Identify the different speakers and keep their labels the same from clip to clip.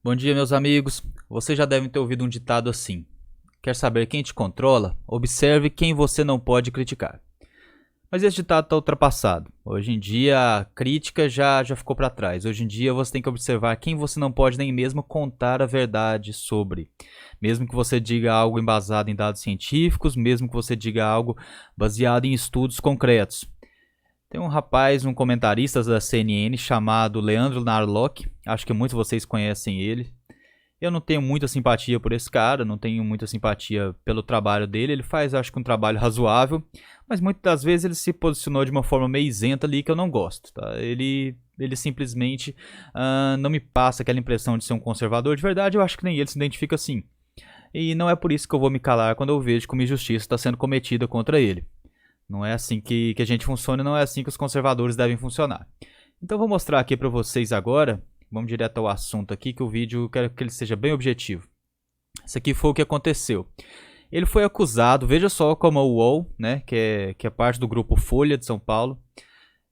Speaker 1: Bom dia, meus amigos. Vocês já devem ter ouvido um ditado assim: quer saber quem te controla? Observe quem você não pode criticar. Mas esse ditado está ultrapassado. Hoje em dia, a crítica já ficou para trás. Hoje em dia, você tem que observar quem você não pode nem mesmo contar a verdade sobre. Mesmo que você diga algo embasado em dados científicos, mesmo que você diga algo baseado em estudos concretos. Tem um rapaz, um comentarista da CNN chamado Leandro Narlock. Acho que muitos de vocês conhecem ele. Eu não tenho muita simpatia por esse cara, não tenho muita simpatia pelo trabalho dele. Ele faz, acho que, um trabalho razoável, mas muitas das vezes ele se posicionou de uma forma meio isenta ali que eu não gosto. Tá? Ele simplesmente não me passa aquela impressão de ser um conservador de verdade. Eu acho que nem ele se identifica assim. E não é por isso que eu vou me calar quando eu vejo que uma injustiça está sendo cometida contra ele. Não é assim que a gente funciona, não é assim que os conservadores devem funcionar. Então eu vou mostrar aqui para vocês agora. Vamos direto ao assunto aqui, que o vídeo quero que ele seja bem objetivo. Isso aqui foi o que aconteceu. Ele foi acusado, veja só como a UOL, né, que é parte do grupo Folha de São Paulo,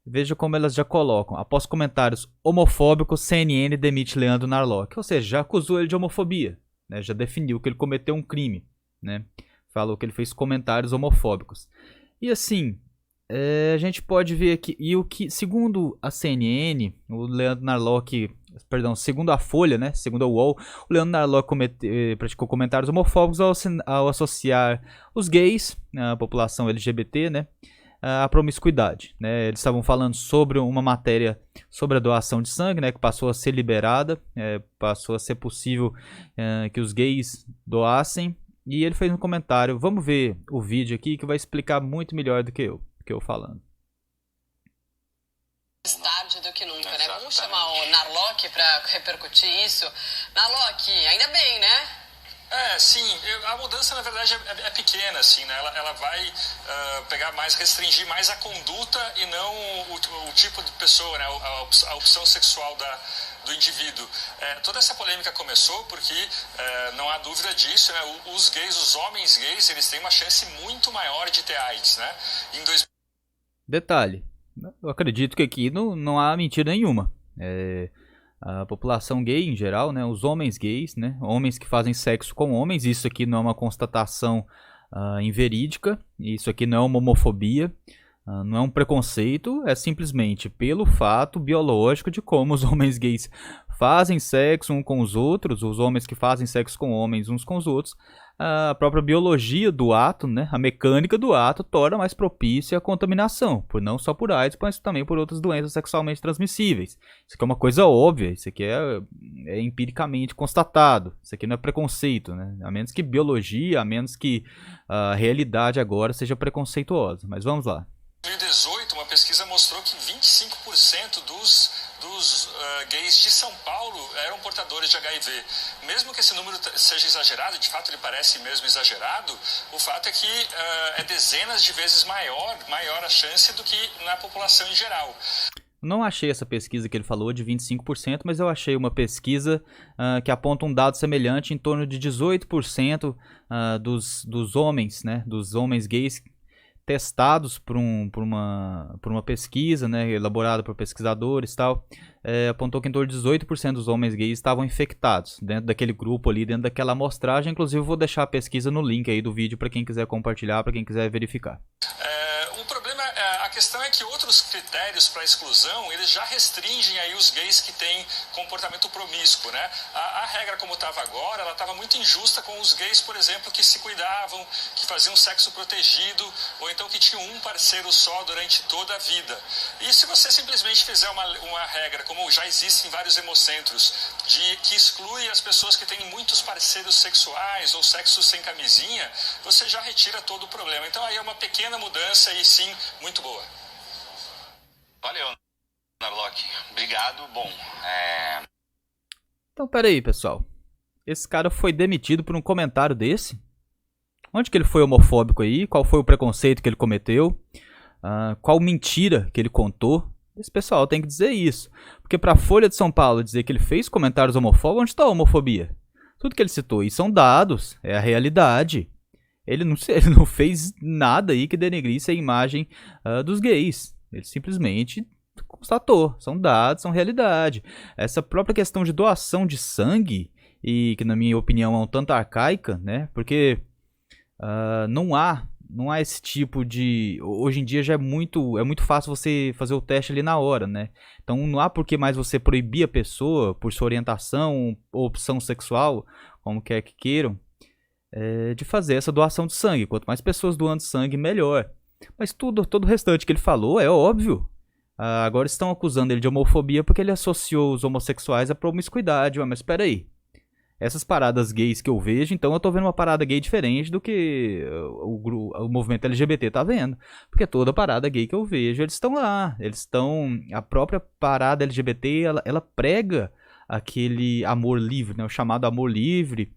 Speaker 1: veja como elas já colocam. Após comentários homofóbicos, CNN demite Leandro Narlock. Ou seja, já acusou ele de homofobia, né, já definiu que ele cometeu um crime, né, falou que ele fez comentários homofóbicos. E assim, a gente pode ver aqui, e o que, segundo a CNN, o Leandro Narlock, perdão, segundo a Folha, né, segundo a UOL, o Leandro Narlock praticou comentários homofóbicos ao associar os gays, a população LGBT, né, à promiscuidade, né. Eles estavam falando sobre uma matéria sobre a doação de sangue, né, que passou a ser liberada, passou a ser possível que os gays doassem, e ele fez um comentário. Vamos ver o vídeo aqui que vai explicar muito melhor do que eu falando.
Speaker 2: Mais tarde do que nunca, né? Vamos chamar o Narlock para repercutir isso. Narlock, ainda bem, né?
Speaker 3: Sim, a mudança na verdade é pequena, assim, né? Ela vai restringir mais a conduta e não o tipo de pessoa, né? A opção sexual do indivíduo. Toda essa polêmica começou porque não há dúvida disso, né? Os homens gays, eles têm uma chance muito maior de ter AIDS, né?
Speaker 1: Detalhe, eu acredito que aqui não há mentira nenhuma. A população gay em geral, né, os homens gays, né, homens que fazem sexo com homens, isso aqui não é uma constatação inverídica, isso aqui não é uma homofobia, não é um preconceito, é simplesmente pelo fato biológico de como os homens gays fazem sexo uns com os outros, os homens que fazem sexo com homens uns com os outros, a própria biologia do ato, né, a mecânica do ato torna mais propícia a contaminação, não só por AIDS, mas também por outras doenças sexualmente transmissíveis. Isso aqui é uma coisa óbvia, isso aqui é empiricamente constatado, isso aqui não é preconceito, né, a menos que biologia, a menos que a realidade agora seja preconceituosa. Mas vamos lá.
Speaker 3: Em 2018, uma pesquisa mostrou que 25% dos gays de São Paulo eram portadores de HIV. Mesmo que esse número seja exagerado, de fato ele parece mesmo exagerado, o fato é que é dezenas de vezes maior a chance do que na população em geral.
Speaker 1: Não achei essa pesquisa que ele falou de 25%, mas eu achei uma pesquisa que aponta um dado semelhante em torno de 18% dos homens, né, dos homens gays testados por uma pesquisa, né, elaborada por pesquisadores e tal, apontou que em torno de 18% dos homens gays estavam infectados dentro daquele grupo ali, dentro daquela amostragem. Inclusive eu vou deixar a pesquisa no link aí do vídeo para quem quiser compartilhar, para quem quiser verificar.
Speaker 3: A questão é que outros critérios para exclusão, eles já restringem aí os gays que têm comportamento promíscuo, né? A regra como estava agora, ela estava muito injusta com os gays, por exemplo, que se cuidavam, que faziam sexo protegido, ou então que tinham um parceiro só durante toda a vida. E se você simplesmente fizer uma regra, como já existe em vários hemocentros, que exclui as pessoas que têm muitos parceiros sexuais ou sexo sem camisinha, você já retira todo o problema. Então aí é uma pequena mudança e sim, muito boa.
Speaker 4: Valeu, Narlock. Obrigado. Bom,
Speaker 1: Então, peraí, pessoal. Esse cara foi demitido por um comentário desse? Onde que ele foi homofóbico aí? Qual foi o preconceito que ele cometeu? Qual mentira que ele contou? Esse pessoal tem que dizer isso. Porque pra Folha de São Paulo dizer que ele fez comentários homofóbicos, onde está a homofobia? Tudo que ele citou aí são dados, é a realidade. Ele não fez nada aí que denegrisse a imagem dos gays. Ele simplesmente constatou, são dados, são realidade. Essa própria questão de doação de sangue, e que na minha opinião é um tanto arcaica, né? Porque não há esse tipo de... Hoje em dia já é muito fácil você fazer o teste ali na hora, né? Então não há por que mais você proibir a pessoa por sua orientação ou opção sexual, como quer que queiram, de fazer essa doação de sangue. Quanto mais pessoas doando sangue, melhor. Mas todo o restante que ele falou é óbvio. Agora estão acusando ele de homofobia porque ele associou os homossexuais à promiscuidade. Mas espera aí. Essas paradas gays que eu vejo, então eu tô vendo uma parada gay diferente do que o movimento LGBT tá vendo. Porque toda parada gay que eu vejo, eles estão lá. A própria parada LGBT, ela prega aquele amor livre, né? O chamado amor livre,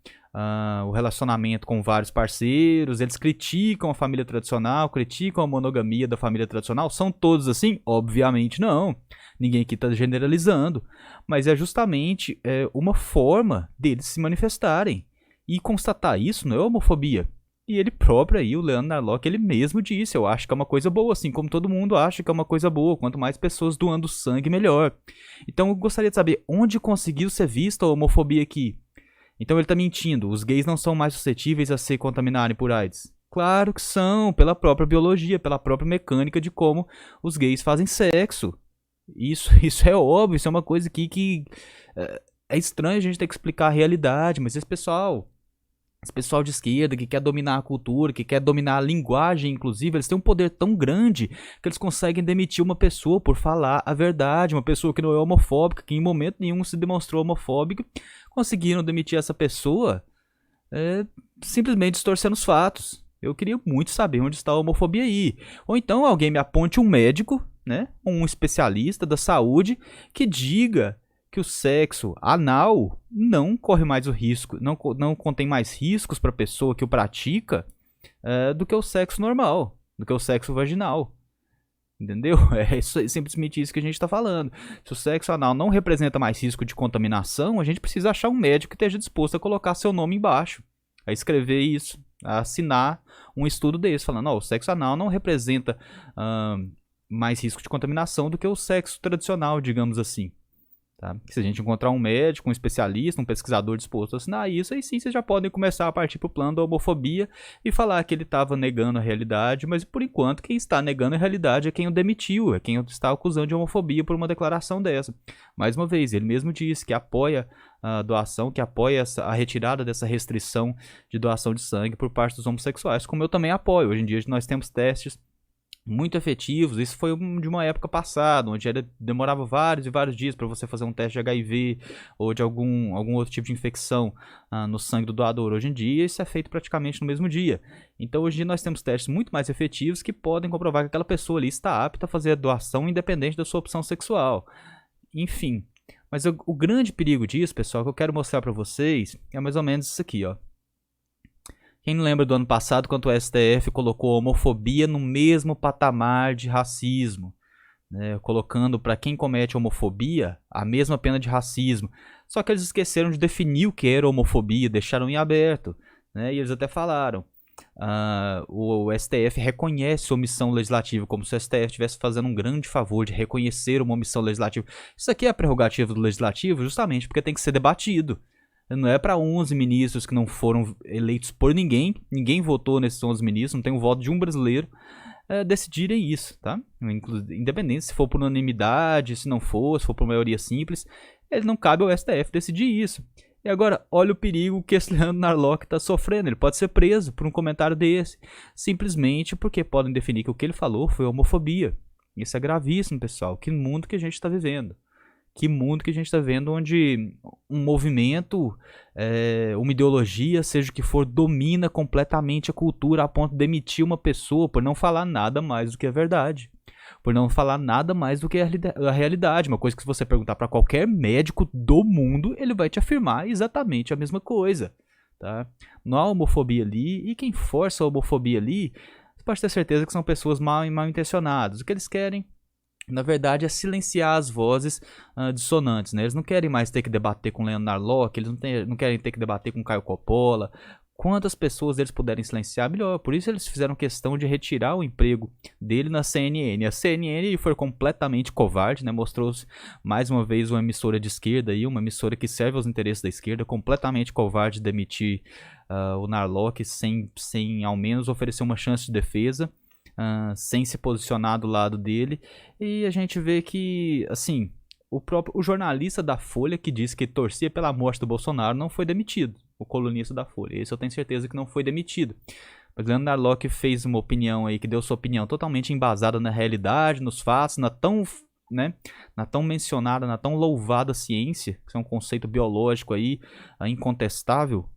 Speaker 1: o relacionamento com vários parceiros. Eles criticam a família tradicional, criticam a monogamia da família tradicional. São todos assim? Obviamente não. Ninguém aqui está generalizando, mas é justamente uma forma deles se manifestarem. E constatar isso não é homofobia. E ele próprio aí, o Leandro Narlock, ele mesmo disse, eu acho que é uma coisa boa, assim como todo mundo acha que é uma coisa boa, quanto mais pessoas doando sangue, melhor. Então eu gostaria de saber onde conseguiu ser vista a homofobia aqui. Então ele está mentindo, os gays não são mais suscetíveis a se contaminarem por AIDS. Claro que são, pela própria biologia, pela própria mecânica de como os gays fazem sexo. Isso é óbvio, isso é uma coisa aqui que é estranho a gente ter que explicar a realidade, mas esse pessoal de esquerda que quer dominar a cultura, que quer dominar a linguagem, inclusive, eles têm um poder tão grande que eles conseguem demitir uma pessoa por falar a verdade, uma pessoa que não é homofóbica, que em momento nenhum se demonstrou homofóbica, conseguiram demitir essa pessoa simplesmente distorcendo os fatos. Eu queria muito saber onde está a homofobia aí. Ou então alguém me aponte um médico, né, um especialista da saúde que diga que o sexo anal não corre mais o risco, não contém mais riscos para a pessoa que o pratica do que o sexo normal, do que o sexo vaginal. Entendeu? É simplesmente isso que a gente está falando. Se o sexo anal não representa mais risco de contaminação, a gente precisa achar um médico que esteja disposto a colocar seu nome embaixo, a escrever isso, a assinar um estudo desse, falando, o sexo anal não representa mais risco de contaminação do que o sexo tradicional, digamos assim. Tá? Se a gente encontrar um médico, um especialista, um pesquisador disposto a assinar isso, aí sim vocês já podem começar a partir para o plano da homofobia e falar que ele estava negando a realidade, mas por enquanto quem está negando a realidade é quem o demitiu, é quem está acusando de homofobia por uma declaração dessa. Mais uma vez, ele mesmo disse que apoia a doação, que apoia a retirada dessa restrição de doação de sangue por parte dos homossexuais, como eu também apoio. Hoje em dia nós temos testes muito efetivos. Isso foi de uma época passada, onde demorava vários e vários dias para você fazer um teste de HIV ou de algum outro tipo de infecção no sangue do doador. Hoje em dia isso é feito praticamente no mesmo dia. Então hoje em dia nós temos testes muito mais efetivos que podem comprovar que aquela pessoa ali está apta a fazer a doação independente da sua opção sexual. Enfim, mas o grande perigo disso, pessoal, que eu quero mostrar para vocês é mais ou menos isso aqui, ó. Quem não lembra do ano passado, quando o STF colocou a homofobia no mesmo patamar de racismo, né, colocando para quem comete homofobia a mesma pena de racismo. Só que eles esqueceram de definir o que era homofobia, deixaram em aberto, né, e eles até falaram, o STF reconhece omissão legislativa, como se o STF estivesse fazendo um grande favor de reconhecer uma omissão legislativa. Isso aqui é a prerrogativa do legislativo justamente porque tem que ser debatido. Não é para 11 ministros que não foram eleitos por ninguém, ninguém votou nesses 11 ministros, não tem o voto de um brasileiro, decidirem isso, tá? Independente se for por unanimidade, se não for, se for por maioria simples, ele não cabe ao STF decidir isso. E agora, olha o perigo que esse Leandro Narlock está sofrendo, ele pode ser preso por um comentário desse, simplesmente porque podem definir que o que ele falou foi homofobia. Isso é gravíssimo, pessoal, que mundo que a gente está vivendo. Que mundo que a gente está vendo onde um movimento, uma ideologia, seja o que for, domina completamente a cultura a ponto de demitir uma pessoa por não falar nada mais do que a verdade. Por não falar nada mais do que a realidade. Uma coisa que se você perguntar para qualquer médico do mundo, ele vai te afirmar exatamente a mesma coisa. Tá? Não há homofobia ali, e quem força a homofobia ali, você pode ter certeza que são pessoas mal intencionadas. O que eles querem na verdade, é silenciar as vozes dissonantes, né? Eles não querem mais ter que debater com Leandro Narlock, eles não querem ter que debater com Caio Coppola. Quantas pessoas eles puderem silenciar, melhor. Por isso eles fizeram questão de retirar o emprego dele na CNN. A CNN foi completamente covarde, né? Mostrou-se mais uma vez uma emissora de esquerda, aí, uma emissora que serve aos interesses da esquerda, completamente covarde de demitir o Narlock sem ao menos oferecer uma chance de defesa. Sem se posicionar do lado dele, e a gente vê que, assim, o jornalista da Folha que disse que torcia pela morte do Bolsonaro não foi demitido, o colunista da Folha, esse eu tenho certeza que não foi demitido. Mas Leandro Narlock fez uma opinião aí, que deu sua opinião totalmente embasada na realidade, nos fatos, na tão mencionada, na tão louvada ciência, que é um conceito biológico aí, incontestável.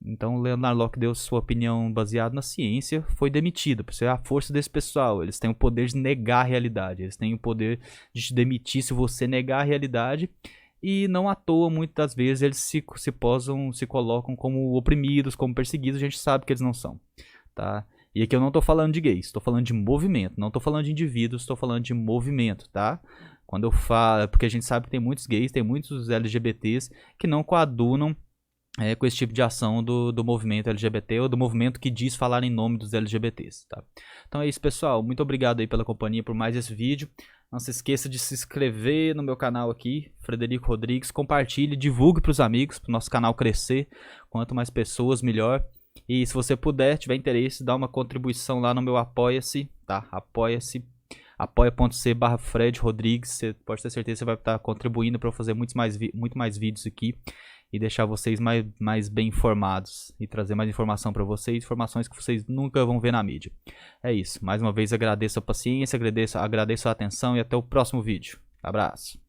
Speaker 1: Então o Leandro Narlock deu sua opinião baseada na ciência, foi demitido. Por ser a força desse pessoal, eles têm o poder de negar a realidade, eles têm o poder de te demitir se você negar a realidade. E não à toa, muitas vezes, eles se colocam como oprimidos, como perseguidos, a gente sabe que eles não são, tá? E aqui eu não tô falando de gays, tô falando de movimento, não tô falando de indivíduos, tô falando de movimento, tá? Quando eu falo, porque a gente sabe que tem muitos gays, tem muitos LGBTs que não coadunam com esse tipo de ação do movimento LGBT ou do movimento que diz falar em nome dos LGBTs, tá? Então é isso, pessoal. Muito obrigado aí pela companhia por mais esse vídeo. Não se esqueça de se inscrever no meu canal aqui, Frederico Rodrigues. Compartilhe, divulgue para os amigos, para o nosso canal crescer. Quanto mais pessoas, melhor. E se você puder, tiver interesse, dá uma contribuição lá no meu Apoia-se, tá? Apoia-se. apoia.c/Fred Rodrigues. Você pode ter certeza que você vai estar contribuindo para eu fazer muito mais vídeos aqui e deixar vocês mais bem informados e trazer mais informação para vocês, informações que vocês nunca vão ver na mídia. É isso. Mais uma vez agradeço a paciência, agradeço a atenção e até o próximo vídeo. Abraço.